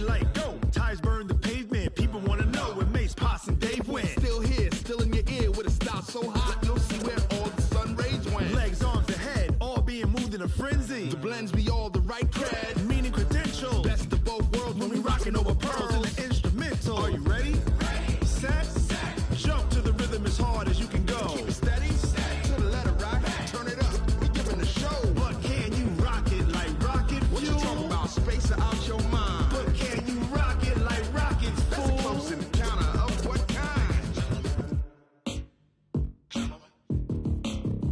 green light, go. Tires burn the pavement, people want to know where Mace, Potts, and Dave went. Still here, still in your ear with a style so hot, you'll see where all the sun rays went. Legs, arms, and head, all being moved in a frenzy. The blends be all the right cred, meaning credentials. Best of both worlds when we rockin' over pearls in the instrumental. Are you ready? Ready. Set. Jump to the rhythm as hard as you can go. Keep it steady. To the letter right. Turn it up. We giving the show. But can you rock it like rocket fuel? What you talking about? Space or out your mind? But can you rock it like rockets, fool? That's a close encounter of what kind?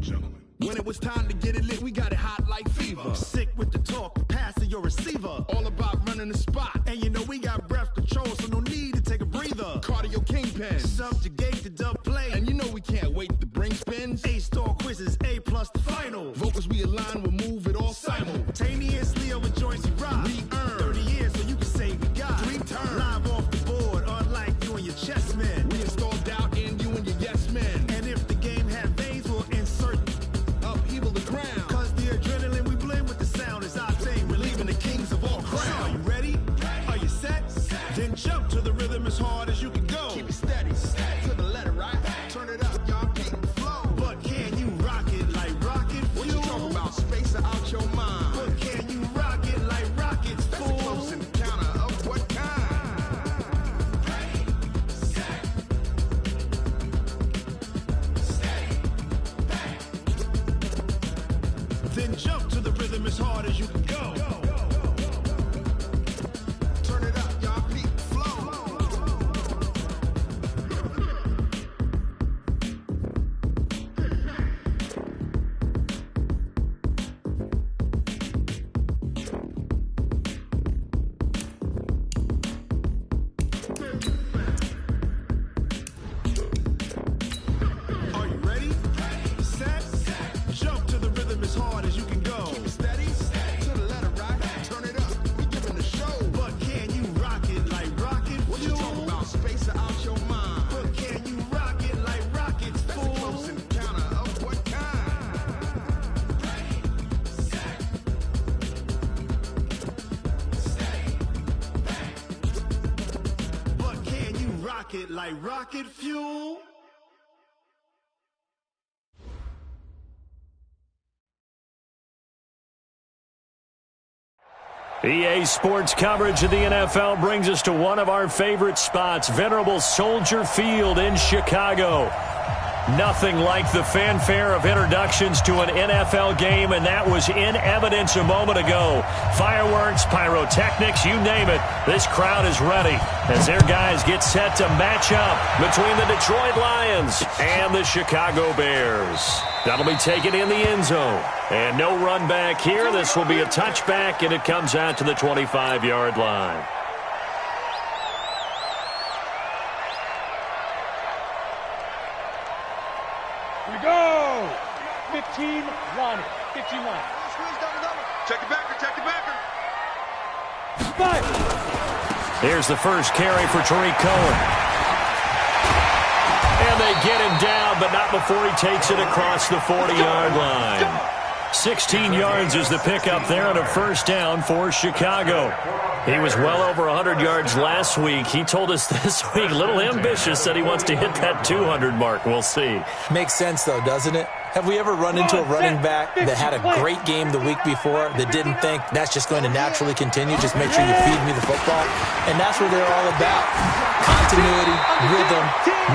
Gentlemen. When it was time to get it lit, we got it hot like fever. Sick with the talk, pass to your receiver. All about running the spot. And you know we got breath control, so no need to take a breather. Cardio kingpin. Subjugate the dub play. And you know we can't wait to bring spins. A-star quizzes, A+ the final. Vocals we align, we'll move it all simultaneously over joints we rock. We earn 30 years, so you can say we got 3 turns. Live off the board, unlike you and your chess men. We install doubt in you and your yes men. And if the game had veins, we'll insert upheaval the ground. Cause the adrenaline we blend with the sound is our thing. We're leaving the kings of all crowns. So are you ready? Are you set? Then jump to the rhythm as hard as you can go. Keep it steady. To the letter right. Turn it up, y'all keep the flow. But can you rock it like rocket fuel? What you talking about? Space or out your mind? But can you rock it like rockets, fool? That's a close encounter of what kind? Ready, set, steady, back. Then jump to the rhythm as hard as you can go. Turn it up, y'all keep the flow. Are you ready? Set. Jump to the rhythm as hard as you can go. Keep it steady. To the letter right. Turn it up. We giving the show. But can you rock it like rocket fuel? What you talking about? Space or out your mind? But can you rock it like rockets, fool? That's a close encounter of what kind? Ready, set, steady, back. But can you rock it like rocket fuel? EA Sports coverage of the NFL brings us to one of our favorite spots, venerable Soldier Field in Chicago. Nothing like the fanfare of introductions to an NFL game, and that was in evidence a moment ago. Fireworks, pyrotechnics, you name it. This crowd is ready as their guys get set to match up between the Detroit Lions and the Chicago Bears. That'll be taken in the end zone. And no run back here. This will be a touchback, and it comes out to the 25-yard line. Here we go! 15-1. 15-1. Check the backer, check the backer. Five. Here's the first carry for Tariq Cohen. And they get him down, but not before he takes it across the 40-yard line. 16 yards is the pickup there on a first down for Chicago. He was well over 100 yards last week. He told us this week, a little ambitious, said he wants to hit that 200 mark. We'll see. Makes sense, though, doesn't it? Have we ever run into a running back that had a great game the week before that didn't think that's just going to naturally continue? Just make sure you feed me the football. And that's what they're all about. Continuity, rhythm,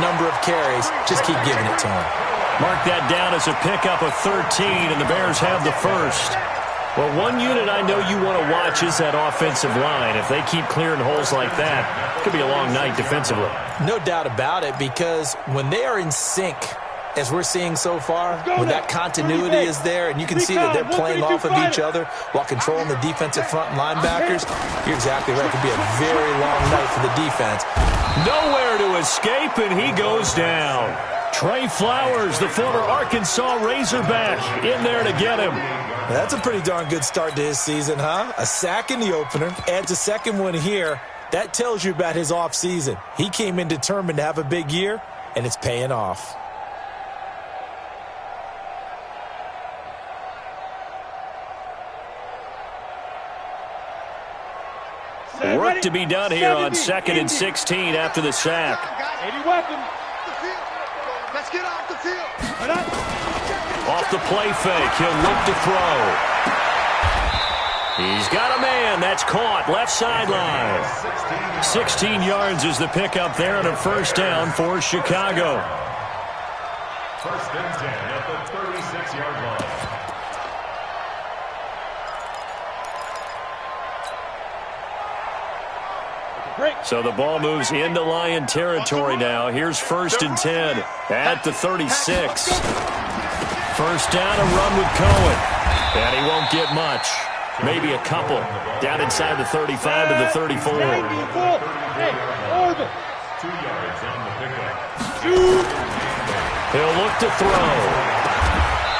number of carries. Just keep giving it to them. Mark that down as a pickup of 13, and the Bears have the first. Well, one unit I know you want to watch is that offensive line. If they keep clearing holes like that, it could be a long night defensively. No doubt about it, because when they are in sync, as we're seeing so far, when that continuity is there, and you can see that they're playing off of each other while controlling the defensive front linebackers, you're exactly right. It could be a very long night for the defense. Nowhere to escape, and he goes down. Trey Flowers, the former Arkansas Razorback, in there to get him. That's a pretty darn good start to his season, huh? A sack in the opener, adds a second one here. That tells you about his offseason. He came in determined to have a big year, and it's paying off. Work to be done here on 2nd and 16 after the sack. 80 weapons. Let's get off the field. Off the play fake, he'll look to throw. He's got a man. That's caught. Left sideline. 16 yards is the pickup there and a first down for Chicago. First and 10 at the 36-yard line. So the ball moves into Lion territory now. Here's 1st and 10 at the 36. First down, a run with Cohen. And he won't get much. Maybe a couple. Down inside the 35 to the 34. 2 yards on the pickup. He'll look to throw.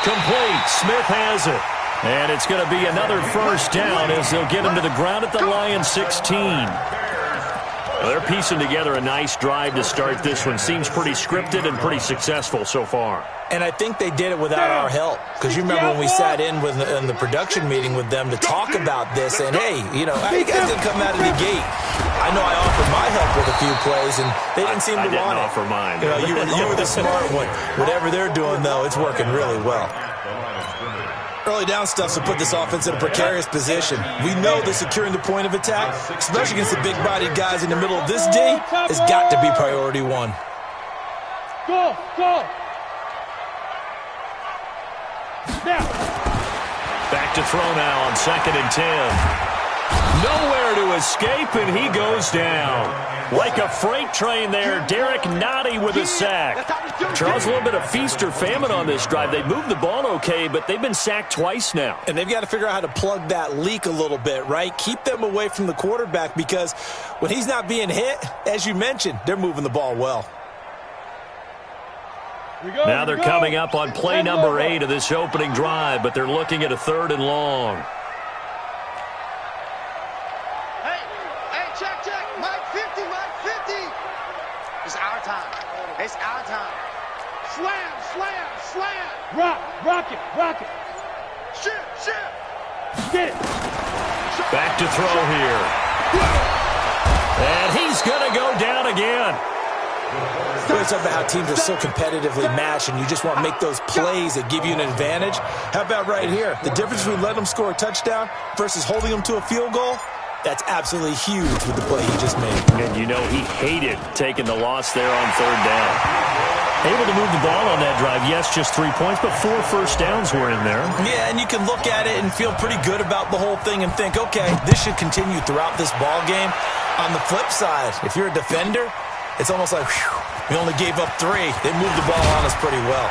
Complete. Smith has it. And it's going to be another first down as they'll get him to the ground at the Lion 16. Well, they're piecing together a nice drive to start this one. Seems pretty scripted and pretty successful so far. And I think they did it without our help. Because you remember when we sat in the production meeting with them to talk about this, and hey, you know, how you guys didn't come out of the gate? I know I offered my help with a few plays, and they didn't seem to want it. I didn't offer mine. You know, you were the smart one. Whatever they're doing, though, it's working really well. Early down stuff to put this offense in a precarious position. We know that securing the point of attack, especially against the big-bodied guys in the middle of this D, has got to be priority one. Go, go. Now. Back to throw now on 2nd and 10. Nowhere to escape, and he goes down. Like a freight train there, Derek Nottie with a sack. Charles, a little bit of feast or famine on this drive. They moved the ball okay, but they've been sacked twice now. And they've got to figure out how to plug that leak a little bit, right? Keep them away from the quarterback because when he's not being hit, as you mentioned, they're moving the ball well. Now they're coming up on play number 8 of this opening drive, but they're looking at a 3rd and long. Hey, check. Mike 50. It's our time. It's our time. Slam. Rock it. Shit. Get it. Back to throw here. And he's going to go down again. It's about how teams are so competitively matched and you just want to make those plays that give you an advantage. How about right here? The difference between letting them score a touchdown versus holding them to a field goal, that's absolutely huge with the play he just made. And you know he hated taking the loss there on 3rd down. Able to move the ball on that drive. Yes, just 3 points, but 4 first downs were in there. Yeah, and you can look at it and feel pretty good about the whole thing and think, okay, this should continue throughout this ball game. On the flip side, if you're a defender, it's almost like, whew, we only gave up 3. They moved the ball on us pretty well.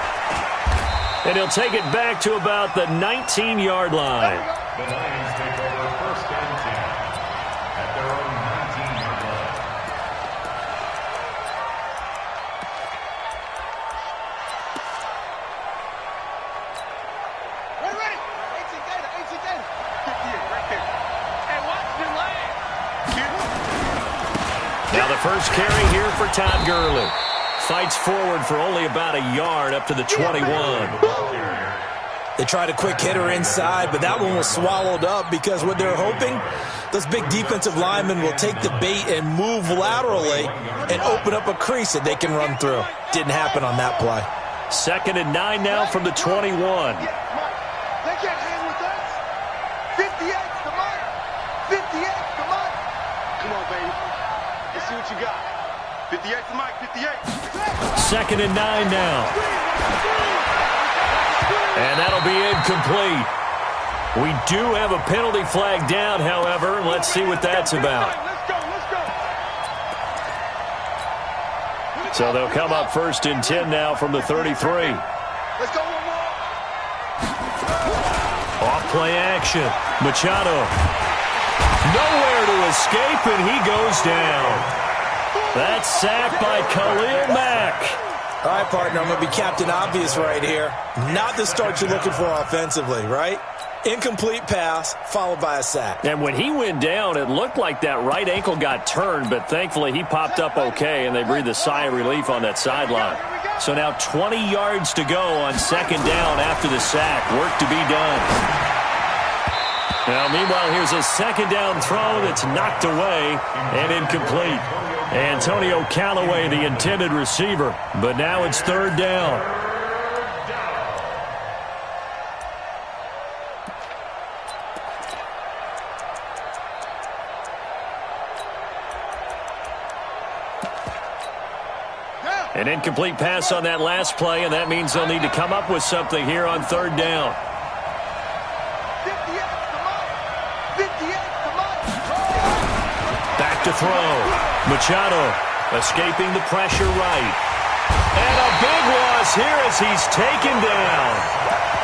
And he'll take it back to about the 19-yard line. The Lions take over 1st and 10 at their own 19-yard line. Ready. 18 Gator. 58 right there. And watch the land. Now the first carry here for Todd Gurley. Fights forward for only about a yard up to the 21. They tried a quick hitter inside, but that one was swallowed up because what they're hoping, those big defensive linemen will take the bait and move laterally and open up a crease that they can run through. Didn't happen on that play. 2nd and 9 now from the 21. They can't hang with us. 58's the mark. 58's the mark. Come on, baby. Let's see what you got. 58's the mark. 58. 2nd and 9 now. And that'll be incomplete. We do have a penalty flag down, however. Let's see what that's about. So they'll come up 1st and 10 now from the 33. Let's go one more. Off play action. Machado. Nowhere to escape, and he goes down. That's sacked by Khalil Mack. All right, partner, I'm going to be Captain Obvious right here. Not the start you're looking for offensively, right? Incomplete pass, followed by a sack. And when he went down, it looked like that right ankle got turned, but thankfully he popped up okay, and they breathed a sigh of relief on that sideline. So now 20 yards to go on 2nd down after the sack. Work to be done. Now, meanwhile, here's a second down throw that's knocked away and incomplete. Antonio Callaway, the intended receiver, but now it's third down. An incomplete pass on that last play, and that means they'll need to come up with something here on third down. Back to throw. Machado escaping the pressure right. And a big loss here as he's taken down.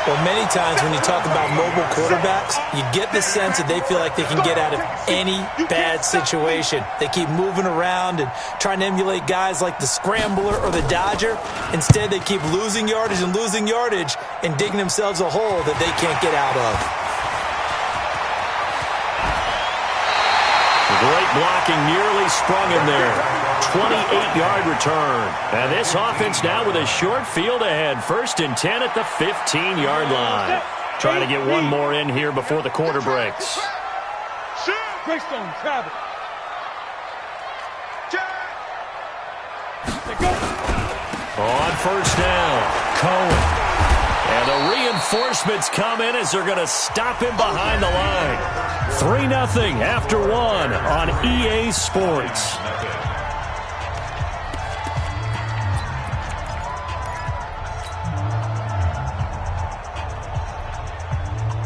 Well, many times when you talk about mobile quarterbacks, you get the sense that they feel like they can get out of any bad situation. They keep moving around and trying to emulate guys like the Scrambler or the Dodger. Instead, they keep losing yardage and digging themselves a hole that they can't get out of. Great blocking, nearly sprung him there. 28-yard return. And this offense now with a short field ahead. 1st and 10 at the 15-yard line. Trying to get one more in here before the quarter breaks. Greystone travel. On first down, Cohen. And the reinforcements come in as they're going to stop him behind the line. 3-0 after 1 on EA Sports.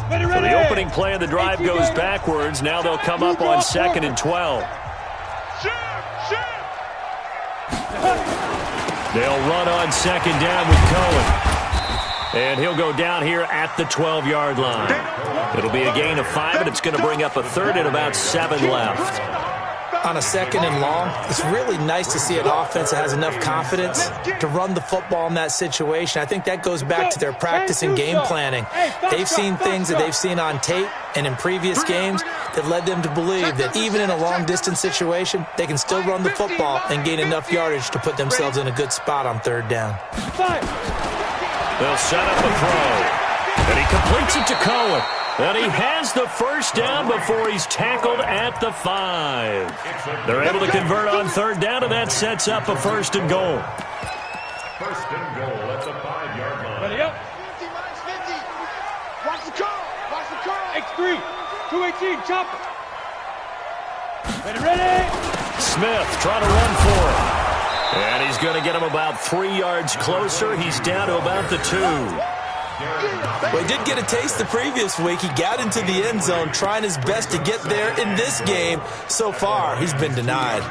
So the opening play of the drive goes backwards. Now they'll come up on 2nd and 12. They'll run on 2nd down with Cohen. And he'll go down here at the 12-yard line. It'll be a gain of 5, and it's going to bring up a 3rd and about 7 left. On a 2nd and long, it's really nice to see an offense that has enough confidence to run the football in that situation. I think that goes back to their practice and game planning. They've seen things that they've seen on tape and in previous games that led them to believe that even in a long-distance situation, they can still run the football and gain enough yardage to put themselves in a good spot on 3rd down. They'll set up a throw. And he completes it to Cohen. And he has the first down before he's tackled at the 5. They're able to convert on 3rd down, and that sets up a 1st and goal. 1st and goal at the 5-yard line. Ready up. 50 minus 50. Watch the curl. Watch the curl. X3. 218. Chopper. Ready. Smith trying to run for it. And he's going to get him about 3 yards closer. He's down to about the 2. Well, he did get a taste the previous week. He got into the end zone trying his best to get there in this game. So far, he's been denied.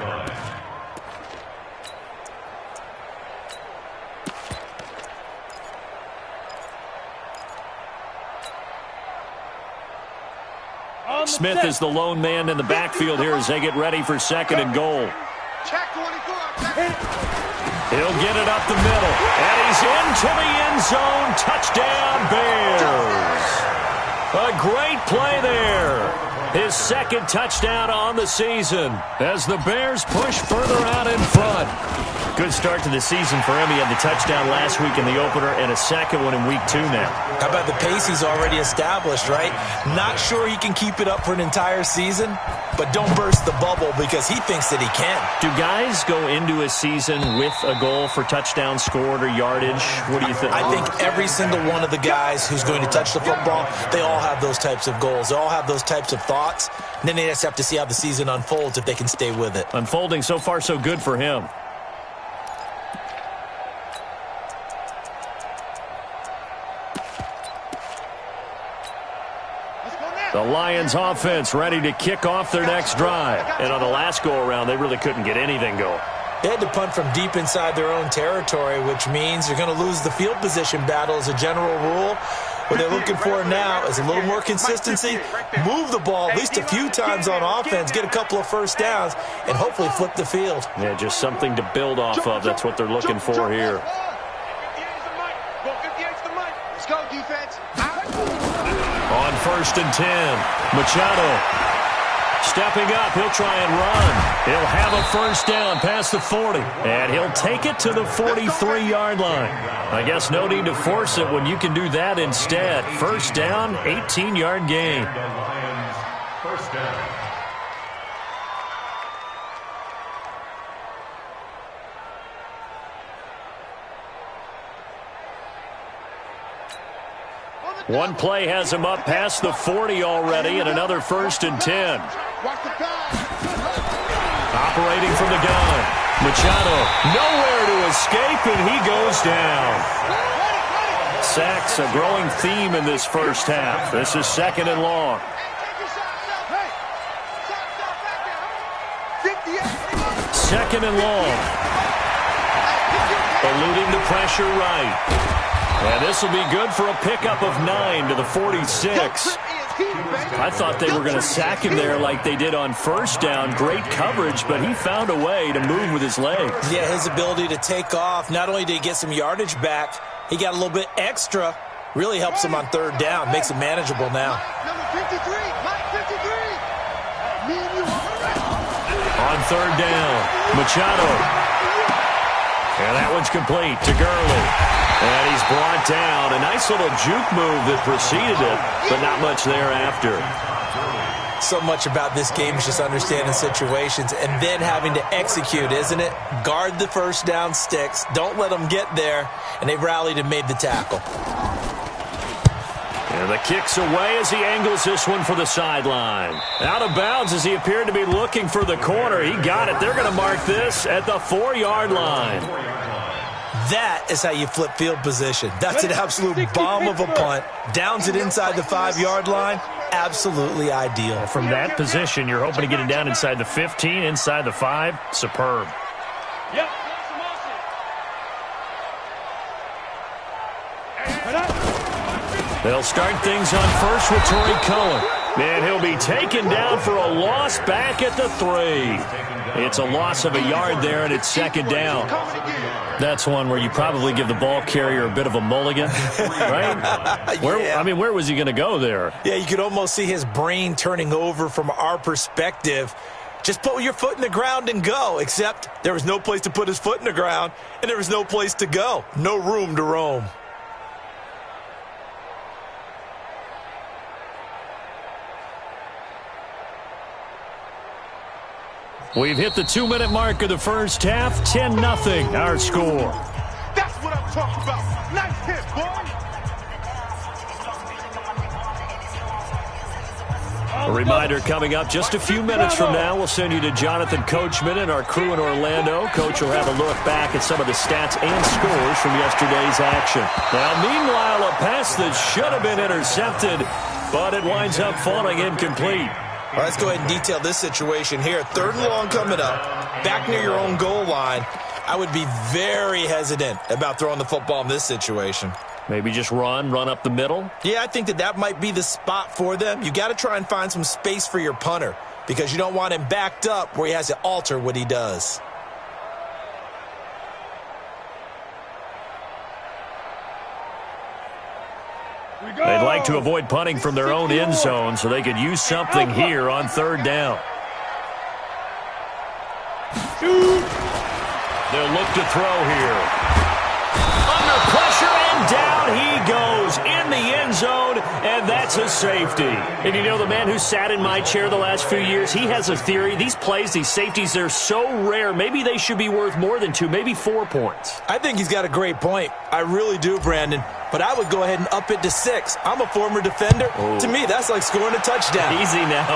Smith is the lone man in the backfield here as they get ready for 2nd and goal. He'll get it up the middle, and he's into the end zone. Touchdown, Bears. A great play there. His 2nd touchdown on the season as the Bears push further out in front. Good start to the season for him. He had the touchdown last week in the opener and a 2nd one in week 2 now. How about the pace he's already established, right? Not sure he can keep it up for an entire season, but don't burst the bubble because he thinks that he can. Do guys go into a season with a goal for touchdown scored or yardage? What do you think? I think every single one of the guys who's going to touch the football, they all have those types of goals. They all have those types of thoughts. And then they just have to see how the season unfolds if they can stay with it. Unfolding so far so good for him. The Lions offense ready to kick off their next drive. And on the last go-around, they really couldn't get anything going. They had to punt from deep inside their own territory, which means you're going to lose the field position battle as a general rule. What they're looking for now is a little more consistency, move the ball at least a few times on offense, get a couple of first downs, and hopefully flip the field. Yeah, just something to build off of. That's what they're looking for here. Let's go, defense. On 1st and 10, Machado stepping up. He'll try and run. He'll have a first down past the 40, and he'll take it to the 43-yard line. I guess no need to force it when you can do that instead. First down, 18-yard gain. first down. One play has him up past the 40 already, and another 1st and 10. Operating from the gun. Machado nowhere to escape, and he goes down. Sacks a growing theme in this first half. This is 2nd and long. 2nd and long. Eluding the pressure right. And this will be good for a pickup of 9 to the 46. I thought they were going to sack him there like they did on 1st down. Great coverage, but he found a way to move with his legs. Yeah, his ability to take off, not only did he get some yardage back, he got a little bit extra. Really helps him on 3rd down, makes it manageable now. On 3rd down, Machado. And that one's complete to Gurley. And he's brought down. A nice little juke move that preceded it, but not much thereafter. So much about this game is just understanding situations and then having to execute, isn't it? Guard the 1st down sticks. Don't let them get there. And they've rallied and made the tackle. And the kick's away as he angles this one for the sideline. Out of bounds as he appeared to be looking for the corner. He got it. They're going to mark this at the 4-yard line. That is how you flip field position. That's an absolute bomb of a punt. Downs it inside the 5-yard line. Absolutely ideal. From that position, you're hoping to get it down inside the 15, inside the 5. Superb. Yep. They'll start things on first with Torrey Cullen. And he'll be taken down for a loss back at the 3. It's a loss of a yard there, and it's 2nd down. That's one where you probably give the ball carrier a bit of a mulligan, right? Where was he going to go there? Yeah, you could almost see his brain turning over from our perspective. Just put your foot in the ground and go, except there was no place to put his foot in the ground, and there was no place to go. No room to roam. We've hit the 2-minute mark of the first half. 10-0, our score. That's what I'm talking about. Nice hit, boy. A reminder coming up just a few minutes from now. We'll send you to Jonathan Coachman and our crew in Orlando. Coach will have a look back at some of the stats and scores from yesterday's action. Now, meanwhile, a pass that should have been intercepted, but it winds up falling incomplete. All right, let's go ahead and detail this situation here. 3rd and long coming up, back near your own goal line. I would be very hesitant about throwing the football in this situation. Maybe just run up the middle? Yeah, I think that might be the spot for them. You got to try and find some space for your punter because you don't want him backed up where he has to alter what he does. They'd like to avoid punting from their own end zone so they could use something here on 3rd down. They'll look to throw here. Under pressure, and down he goes in the end zone, and that's a safety. And you know, the man who sat in my chair the last few years, he has a theory. These plays, these safeties, they're so rare. Maybe they should be worth more than 2, maybe 4 points. I think he's got a great point. I really do, Brandon. But I would go ahead and up it to 6. I'm a former defender. Ooh. To me, that's like scoring a touchdown. Easy now.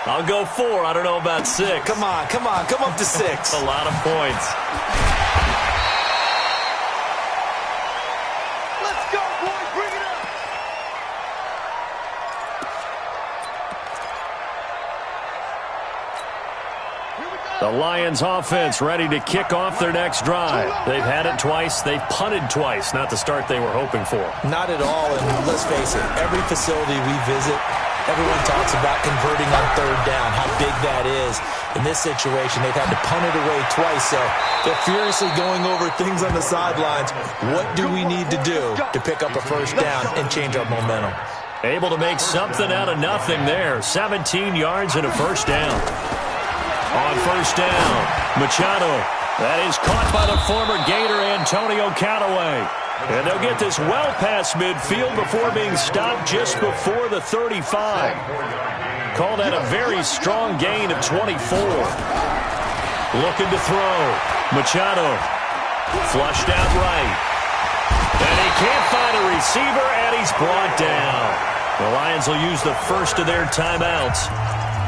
I'll go 4. I don't know about 6. Come on. Come up to 6. A lot of points. Let's go, boys. Bring it up. The Lions offense ready to kick off their next drive. They've had it twice. They've punted twice. Not the start they were hoping for. Not at all. And let's face it, every facility we visit, everyone talks about converting on 3rd down, how big that is. In this situation, they've had to punt it away twice, so they're furiously going over things on the sidelines. What do we need to do to pick up a 1st down and change our momentum? Able to make something out of nothing there. 17 yards and a 1st down. On 1st down, Machado. That is caught by the former Gator Antonio Callaway. And they'll get this well past midfield before being stopped just before the 35. Call that a very strong gain of 24. Looking to throw. Machado. Flushed out right. And he can't find a receiver, and he's brought down. The Lions will use the first of their timeouts,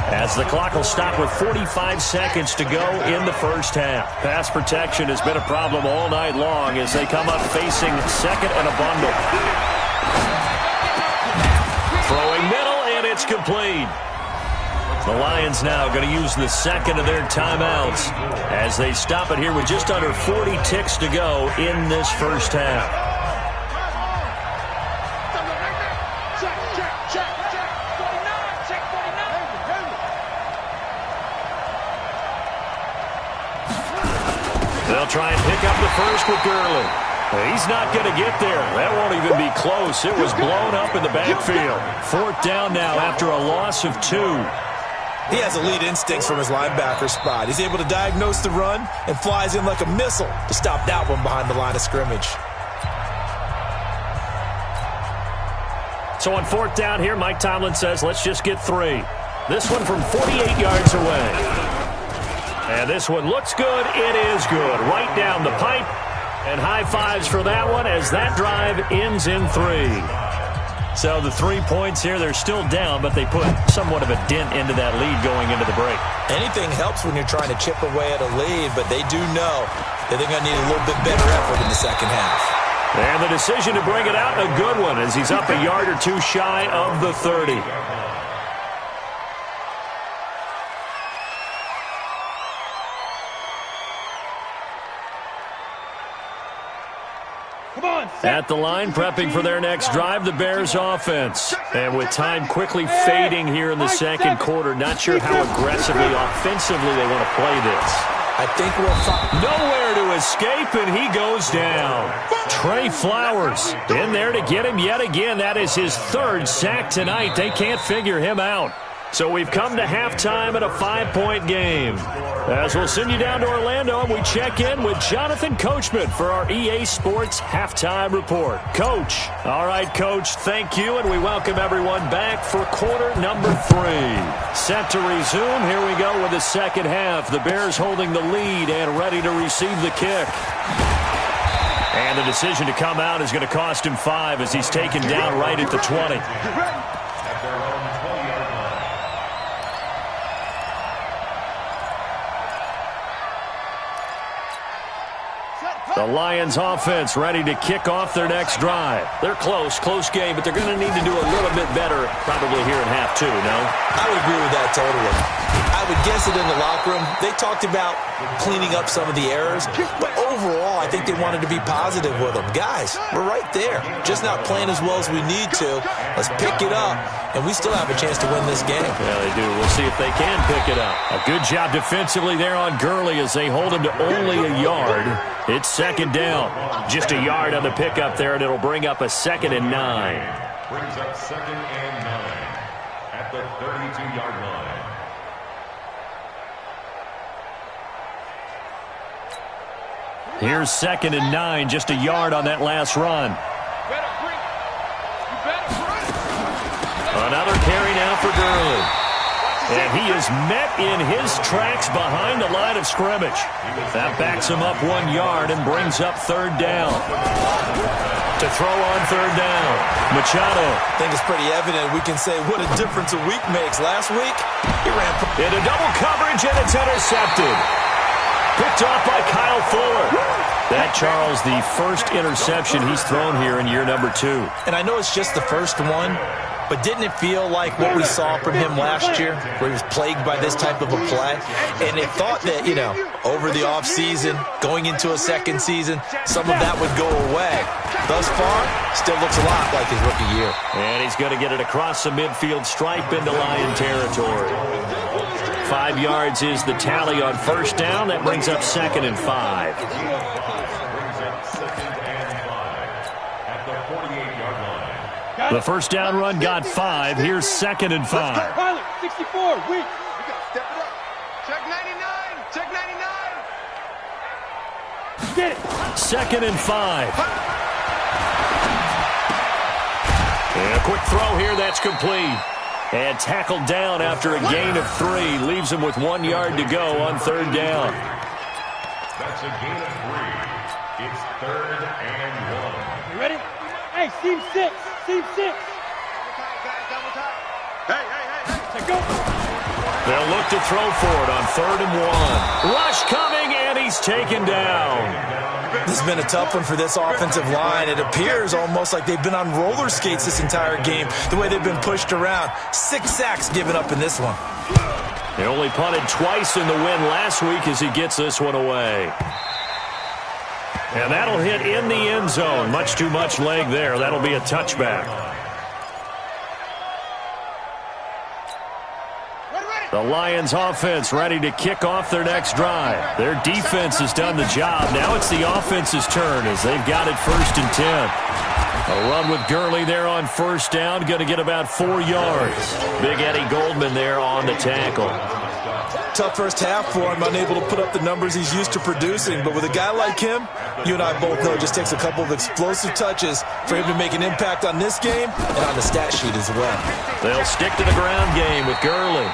as the clock will stop with 45 seconds to go in the first half. Pass protection has been a problem all night long as they come up facing second and a bundle. Throwing middle, and it's complete. The Lions now going to use the second of their timeouts as they stop it here with just under 40 ticks to go in this first half. They'll try and pick up the first with Gurley. He's not going to get there. That won't even be close. It was blown up in the backfield. Fourth down now after a loss of 2. He has elite instincts from his linebacker spot. He's able to diagnose the run and flies in like a missile to stop that one behind the line of scrimmage. So on fourth down here, Mike Tomlin says, let's just get 3. This one from 48 yards away. And this one looks good. It is good. Right down the pipe. And high fives for that one as that drive ends in 3. So the 3 points here, they're still down, but they put somewhat of a dent into that lead going into the break. Anything helps when you're trying to chip away at a lead, but they do know that they're going to need a little bit better effort in the second half. And the decision to bring it out, a good one, as he's up a yard or 2 shy of the 30. At the line, prepping for their next drive, the Bears offense. And with time quickly fading here in the second quarter, not sure how aggressively, offensively they want to play this. I think we'll find nowhere to escape, and he goes down. Trey Flowers in there to get him yet again. That is his 3rd sack tonight. They can't figure him out. So we've come to halftime at a 5-point game. As we'll send you down to Orlando, and we check in with Jonathan Coachman for our EA Sports Halftime Report. Coach. All right, Coach, thank you, and we welcome everyone back for quarter number 3. Set to resume. Here we go with the second half. The Bears holding the lead and ready to receive the kick. And the decision to come out is going to cost him 5 as he's taken down right at the 20. The Lions offense ready to kick off their next drive. They're close game, but they're going to need to do a little bit better probably here in half 2, no? I would agree with that totally. I would guess it in the locker room. They talked about cleaning up some of the errors, but overall, I think they wanted to be positive with them. Guys, we're right there. Just not playing as well as we need to. Let's pick it up, and we still have a chance to win this game. Yeah, they do. We'll see if they can pick it up. A good job defensively there on Gurley as they hold him to only a yard. It's second down. Just a yard on the pickup there, and it'll bring up a 2nd and 9. Brings up 2nd and 9 at the 32-yard line. Here's 2nd and 9, just a yard on that last run. Another carry now for Gurley. And he is met in his tracks behind the line of scrimmage. That backs him up 1 yard and brings up 3rd down. To throw on 3rd down, Machado. I think it's pretty evident we can say what a difference a week makes. Last week, he ran into double coverage, and it's intercepted. Picked off by Kyle Fuller. That, Charles, the first interception he's thrown here in year number 2. And I know it's just the first one, but didn't it feel like what we saw from him last year, where he was plagued by this type of a play? And it thought that, over the offseason, going into a second season, some of that would go away. Thus far, still looks a lot like his rookie year. And he's going to get it across the midfield stripe into Lion territory. 5 yards is the tally on first down. That brings up 2nd and 5. The first down run got 5. Here's 2nd and 5. Pilot, 64, weak. We got to step it up. Check 99. Check 99. Get it. 2nd and 5. And a quick throw here. That's complete. And tackled down after a gain of 3. Leaves him with 1 yard to go on 3rd down. That's a gain of 3. It's 3rd and 1. You ready? Hey, seam 6. Seam 6. Hey. Go. They'll look to throw for it on 3rd and 1. Rush coming, and he's taken down. This has been a tough one for this offensive line. It appears almost like they've been on roller skates this entire game, the way they've been pushed around. 6 sacks given up in this one. They only punted twice in the win last week as he gets this one away. And that'll hit in the end zone. Much too much leg there. That'll be a touchback. The Lions offense ready to kick off their next drive. Their defense has done the job. Now it's the offense's turn as they've got it 1st and 10. A run with Gurley there on 1st down. Going to get about 4 yards. Big Eddie Goldman there on the tackle. Tough first half for him, unable to put up the numbers he's used to producing. But with a guy like him, you and I both know it just takes a couple of explosive touches for him to make an impact on this game and on the stat sheet as well. They'll stick to the ground game with Gurley.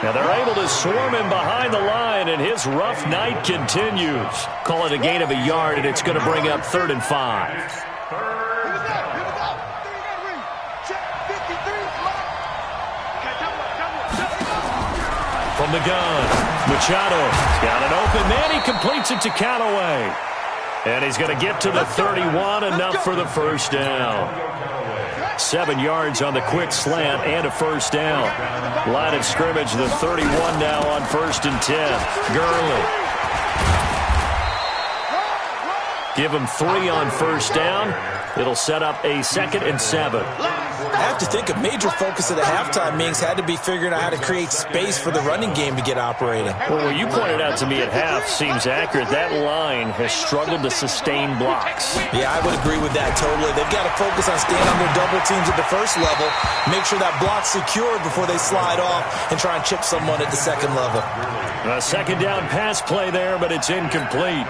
Now they're able to swarm him behind the line, and his rough night continues. Call it a gain of a yard, and it's going to bring up 3rd and 5. From the gun, Machado's got an open man. He completes it to Callaway. And he's going to get to the 31, enough for the 1st down. 7 yards on the quick slant and a 1st down. Line of scrimmage, the 31 now on 1st and 10. Gurley. Give him 3 on 1st down. It'll set up a 2nd and 7. I have to think a major focus of the halftime meetings had to be figuring out how to create space for the running game to get operating. Well, what you pointed out to me at half seems accurate. That line has struggled to sustain blocks. Yeah, I would agree with that totally. They've got to focus on staying under double teams at the 1st level, make sure that block's secured before they slide off and try and chip someone at the 2nd level. A 2nd down pass play there, but it's incomplete.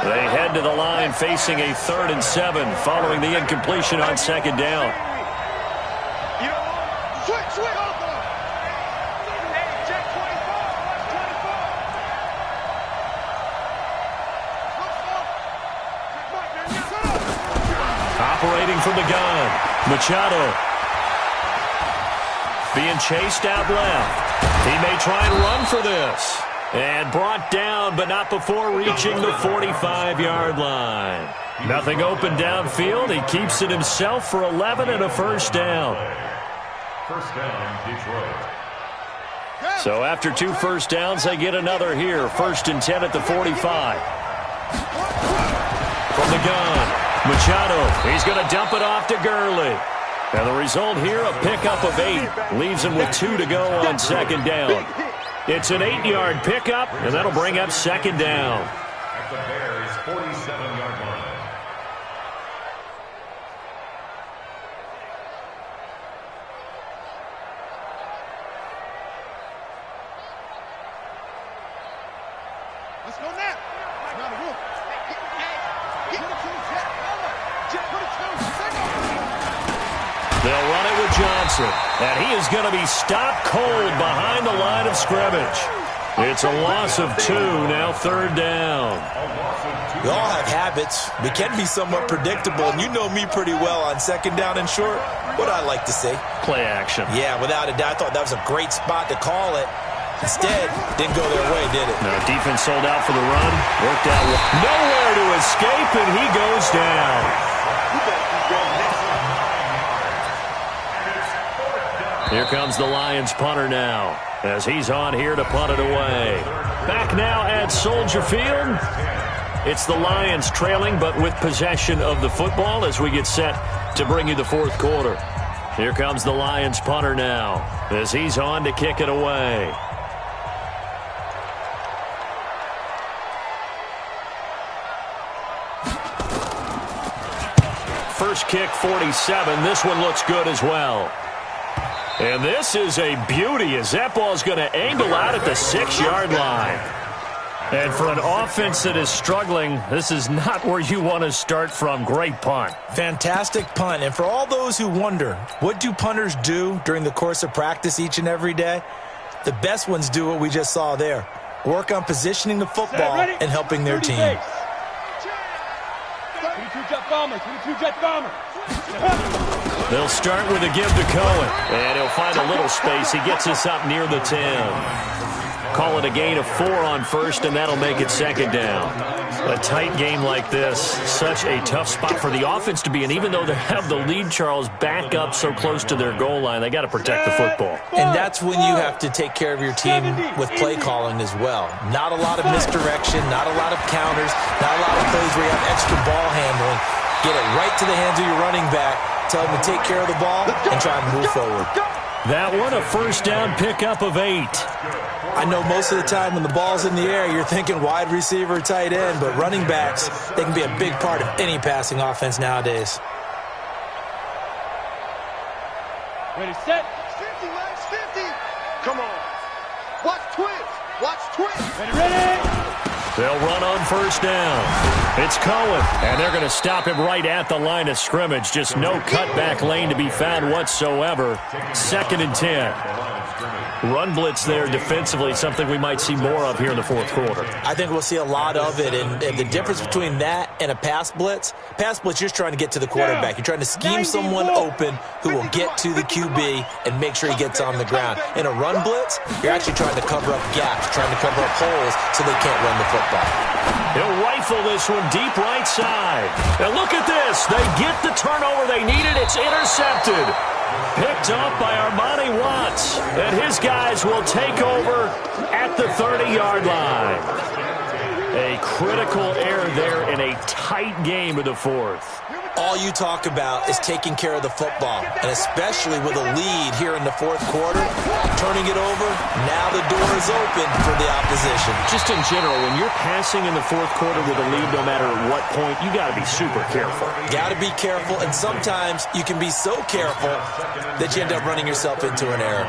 They head to the line facing a 3rd and 7 following the incompletion on 2nd down. Operating from the gun, Machado. Being chased out left. He may try and run for this. And brought down, but not before reaching the 45-yard line. Nothing open downfield. He keeps it himself for 11 and a 1st down. 1st down, Detroit. So after 2 1st downs, they get another here. 1st and 10 at the 45. From the gun, Machado. He's going to dump it off to Gurley. And the result here, a pickup of 8. Leaves him with 2 to go on 2nd down. It's an 8-yard pickup, and that'll bring up 2nd down. At the Bears' 47-yard line. Let's go now. Now the roof. They'll run it with Johnson, and he is going to be stopped cold behind the line of scrimmage. It's a loss of 2, now 3rd down. We all have habits. We can be somewhat predictable, and you know me pretty well on 2nd down and short. What I like to say? Play action. Yeah, without a doubt. I thought that was a great spot to call it. Instead, didn't go their way, did it? No, defense sold out for the run. Worked out. Nowhere to escape, and he goes down. Here comes the Lions punter now, as he's on here to punt it away. Back now at Soldier Field. It's the Lions trailing, but with possession of the football as we get set to bring you the 4th quarter. Here comes the Lions punter now, as he's on to kick it away. First kick, 47. This one looks good as well. And this is a beauty as that ball's going to angle out at the 6-yard line. And for an offense that is struggling, this is not where you want to start from. Great punt. Fantastic punt. And for all those who wonder, what do punters do during the course of practice each and every day? The best ones do what we just saw there. Work on positioning the football and helping their team. 22 jet bombers, 22 jet bombers. They'll start with a give to Cohen. And he'll find a little space. He gets us up near the 10. Call it a gain of 4 on first, and that'll make it second down. A tight game like this, such a tough spot for the offense to be in. Even though they have the lead, Charles, back up so close to their goal line, they got to protect the football. And that's when you have to take care of your team with play calling as well. Not a lot of misdirection, not a lot of counters, not a lot of plays where you have extra ball handling. Get it right to the hands of your running back. Tell them to take care of the ball and try and move forward. That one, a first down pickup of 8. I know most of the time when the ball's in the air, you're thinking wide receiver, tight end, but running backs, they can be a big part of any passing offense nowadays. Ready, set. 50, Max, 50. Come on. Watch twins. Watch twins. Ready. They'll run on first down. It's Cohen, and they're going to stop him right at the line of scrimmage. Just no cutback lane to be found whatsoever. 2nd and 10. Run blitz there defensively, something we might see more of here in the fourth quarter. I think we'll see a lot of it, and the difference between that and a pass blitz, you're just trying to get to the quarterback. You're trying to scheme someone open who will get to the QB and make sure he gets on the ground. In a run blitz, you're actually trying to cover up gaps, trying to cover up holes so they can't run the football. He'll rifle this one deep right side. And look at this. They get the turnover they needed. It's intercepted. Picked off by Armani Watts. And his guys will take over at the 30-yard line. A critical error there in a tight game of the fourth. All you talk about is taking care of the football, and especially with a lead here in the fourth quarter, turning it over, now the door is open for the opposition. Just in general, when you're passing in the fourth quarter with a lead, no matter at what point, you got to be super careful. Got to be careful, and sometimes you can be so careful that you end up running yourself into an error.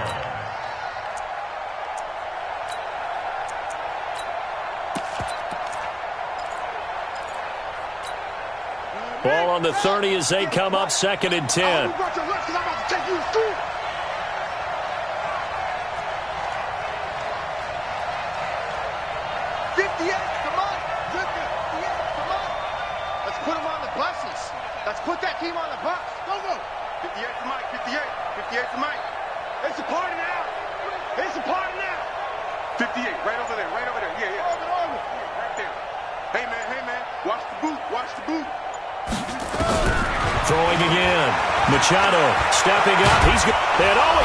Ball on the 30 as they come up 2nd and 10. 58, come on. 58, come on. Let's put them on the buses. Let's put that team on the bus. Go. 58 to Mike, 58. 58 to Mike. It's a party now. It's a party now. 58, right over there, right over there. Yeah. Over. Right there. Hey, man. Watch the boot, watch the boot. Throwing again. Machado stepping up. He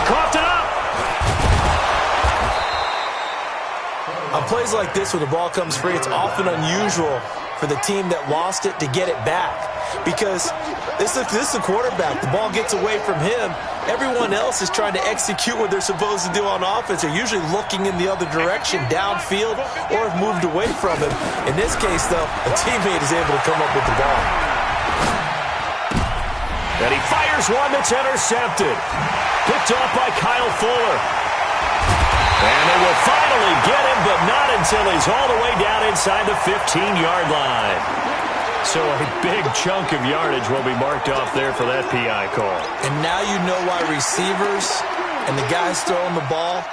coughed it up. On plays like this, when the ball comes free, it's often unusual for the team that lost it to get it back. Because this is the quarterback. The ball gets away from him. Everyone else is trying to execute what they're supposed to do on offense. They're usually looking in the other direction, downfield, or have moved away from him. In this case, though, a teammate is able to come up with the ball. And he fires one that's intercepted. Picked off by Kyle Fuller. And they will finally get him, but not until he's all the way down inside the 15-yard line. So a big chunk of yardage will be marked off there for that PI call. And now you know why receivers and the guys throwing the ball,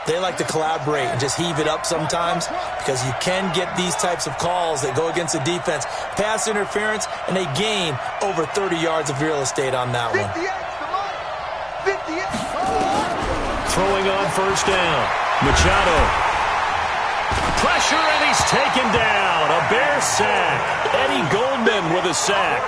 they like to collaborate and just heave it up sometimes, because you can get these types of calls that go against the defense. Pass interference, and they gain over 30 yards of real estate on that one. 58, come on. 58. Throwing on first down. Machado. Pressure, and he's taken down. A Bear sack. Eddie Goldman with a sack.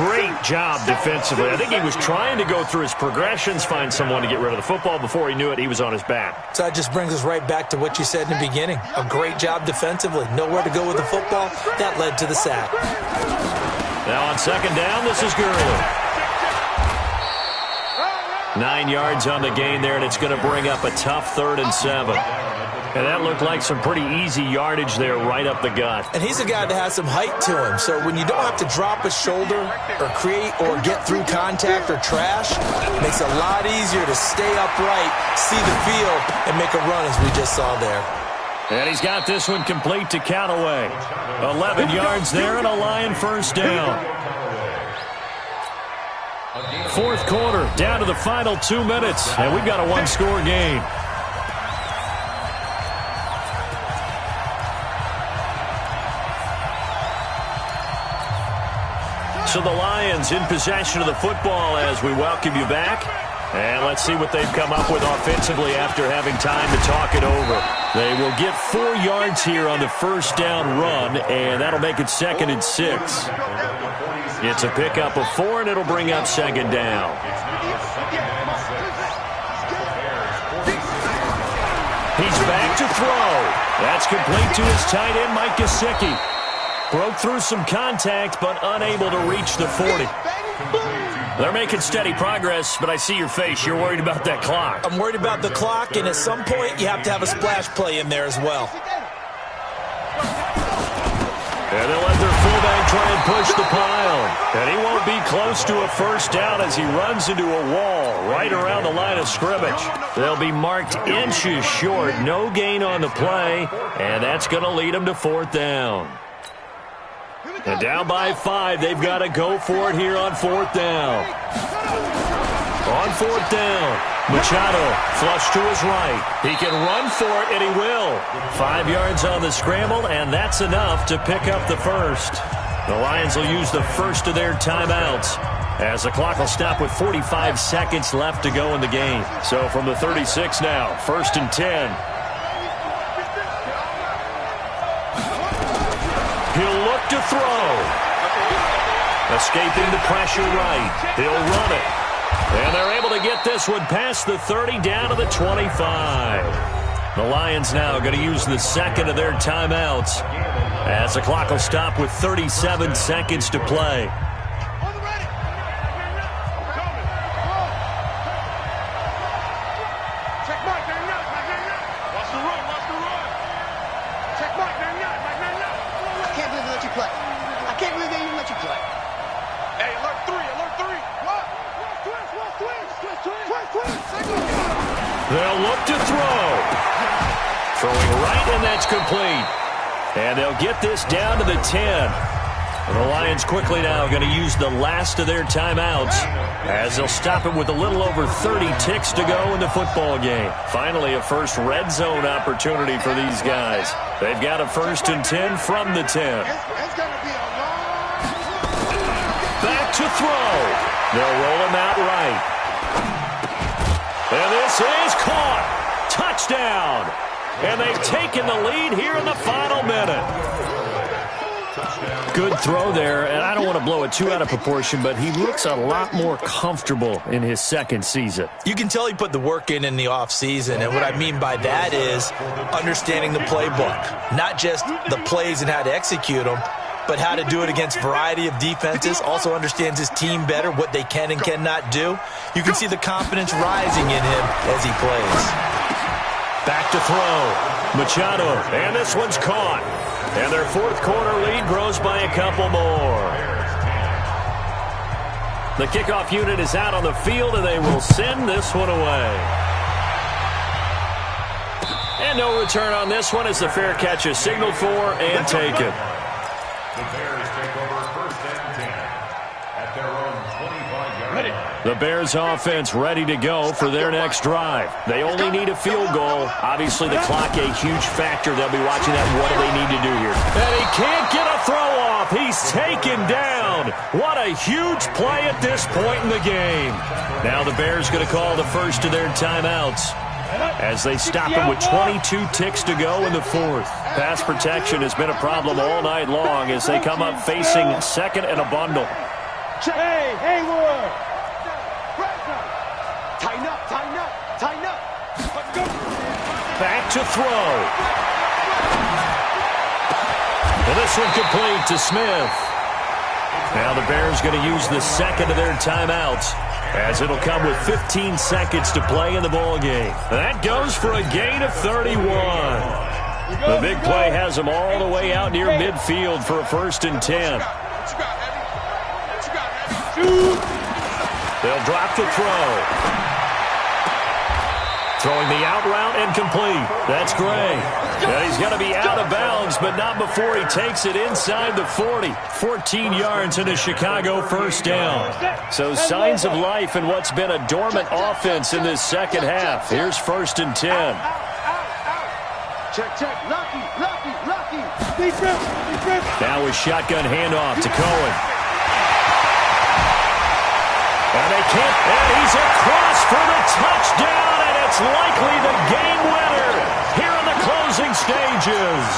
Great job defensively. I think he was trying to go through his progressions, find someone to get rid of the football. Before he knew it, he was on his back. So that just brings us right back to what you said in the beginning. A great job defensively. Nowhere to go with the football. That led to the sack. Now on second down, this is Gurley. 9 yards on the gain there, and it's going to bring up a tough 3rd and 7. And that looked like some pretty easy yardage there right up the gut. And he's a guy that has some height to him. So when you don't have to drop a shoulder or create or get through contact or trash, it makes it a lot easier to stay upright, see the field, and make a run as we just saw there. And he's got this one complete to Callaway. 11 yards there and a Lion first down. Fourth quarter, down to the final 2 minutes, and we've got a one-score game. So the Lions in possession of the football as we welcome you back. And let's see what they've come up with offensively after having time to talk it over. They will get 4 yards here on the first down run, and that'll make it 2nd and 6. It's a pickup of 4, and it'll bring up 2nd down. He's back to throw. That's complete to his tight end, Mike Gesicki. Broke through some contact, but unable to reach the 40. They're making steady progress, but I see your face. You're worried about that clock. I'm worried about the clock, and at some point, you have to have a splash play in there as well. And they'll let their fullback try and push the pile. And he won't be close to a first down as he runs into a wall right around the line of scrimmage. They'll be marked inches short. No gain on the play, and that's going to lead them to 4th down. And down by 5, they've got to go for it here on 4th down. On 4th down, Machado flush to his right. He can run for it, and he will. 5 yards on the scramble, and that's enough to pick up the first. The Lions will use the first of their timeouts as the clock will stop with 45 seconds left to go in the game. So from the 36 now, 1st and 10. He'll look to throw. Escaping the pressure right. He'll run it. And they're able to get this one past the 30 down to the 25. The Lions now going to use the 2nd of their timeouts as the clock will stop with 37 seconds to play. They'll look to throw. Throwing right, and that's complete. And they'll get this down to the 10. And the Lions quickly now going to use the last of their timeouts as they'll stop it with a little over 30 ticks to go in the football game. Finally, a first red zone opportunity for these guys. They've got a 1st and 10 from the 10. Back to throw. They'll roll him out right. And this is caught. Touchdown. And they've taken the lead here in the final minute. Good throw there, and I don't want to blow it too out of proportion, but he looks a lot more comfortable in his 2nd season. You can tell he put the work in the offseason, and what I mean by that is understanding the playbook. Not just the plays and how to execute them, but how to do it against a variety of defenses. Also understands his team better, what they can and cannot do. You can see the confidence rising in him as he plays. Back to throw. Machado, and this one's caught. And their 4th quarter lead grows by a couple more. The kickoff unit is out on the field, and they will send this one away. And no return on this one as the fair catch is signaled for and taken. The Bears take over 1st and 10 at their own 25-yard line. The Bears offense ready to go for their next drive. They only need a field goal. Obviously, the clock a huge factor. They'll be watching that. What do they need to do here? And he can't get a throw off. He's taken down. What a huge play at this point in the game. Now the Bears going to call the first of their timeouts as they stop him with 22 ticks to go in the 4th. Pass protection has been a problem all night long as they come up facing 2nd and a bundle. Hey, Hayward! Tighten up, tighten up, tighten up. Let's go. Back to throw. And this one complete to Smith. Now the Bears going to use the 2nd of their timeouts as it'll come with 15 seconds to play in the ball game. That goes for a gain of 31. The big play has them all the way out near midfield for a 1st and 10. They'll drop the throw. Throwing the out route and complete. That's Gray. And he's going to be out of bounds, but not before he takes it inside the 40. 14 yards and a Chicago first down. So signs of life in what's been a dormant offense in this second half. Here's 1st and 10. Check, check. Lucky. Now a shotgun handoff to Cohen. And they can't. And he's across for the touchdown, and it's likely the game winner here in the closing stages.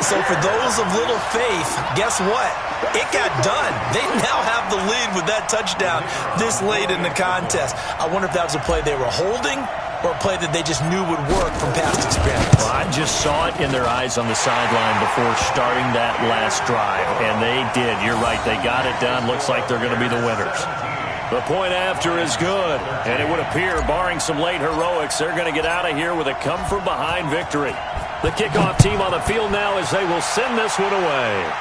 So for those of little faith, guess what? It got done. They now have the lead with that touchdown this late in the contest. I wonder if that was a play they were holding or a play that they just knew would work from past experience. Well, I just saw it in their eyes on the sideline before starting that last drive, and they did. You're right. They got it done. Looks like they're going to be the winners. The point after is good, and it would appear, barring some late heroics, they're going to get out of here with a come-from-behind victory. The kickoff team on the field now as they will send this one away.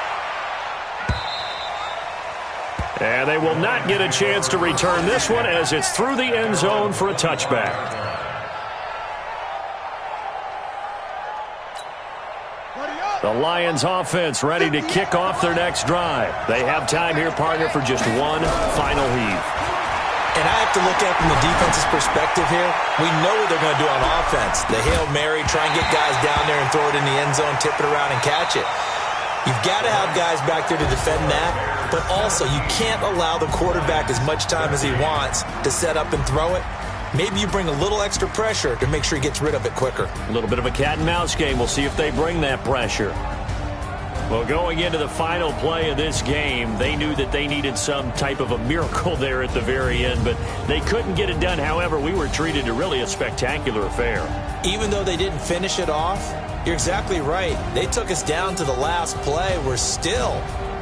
And they will not get a chance to return this one as it's through the end zone for a touchback. The Lions offense ready to kick off their next drive. They have time here, partner, for just one final heave. And I have to look at it from the defense's perspective here. We know what they're going to do on offense. The Hail Mary, try and get guys down there and throw it in the end zone, tip it around and catch it. You've got to have guys back there to defend that, but also you can't allow the quarterback as much time as he wants to set up and throw it. Maybe you bring a little extra pressure to make sure he gets rid of it quicker. A little bit of a cat and mouse game. We'll see if they bring that pressure. Well, going into the final play of this game, they knew that they needed some type of a miracle there at the very end, but they couldn't get it done. However, we were treated to really a spectacular affair. Even though they didn't finish it off, you're exactly right. They took us down to the last play.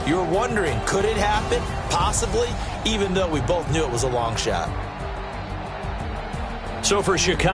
You're wondering, could it happen? Possibly, even though we both knew it was a long shot. So for Chicago.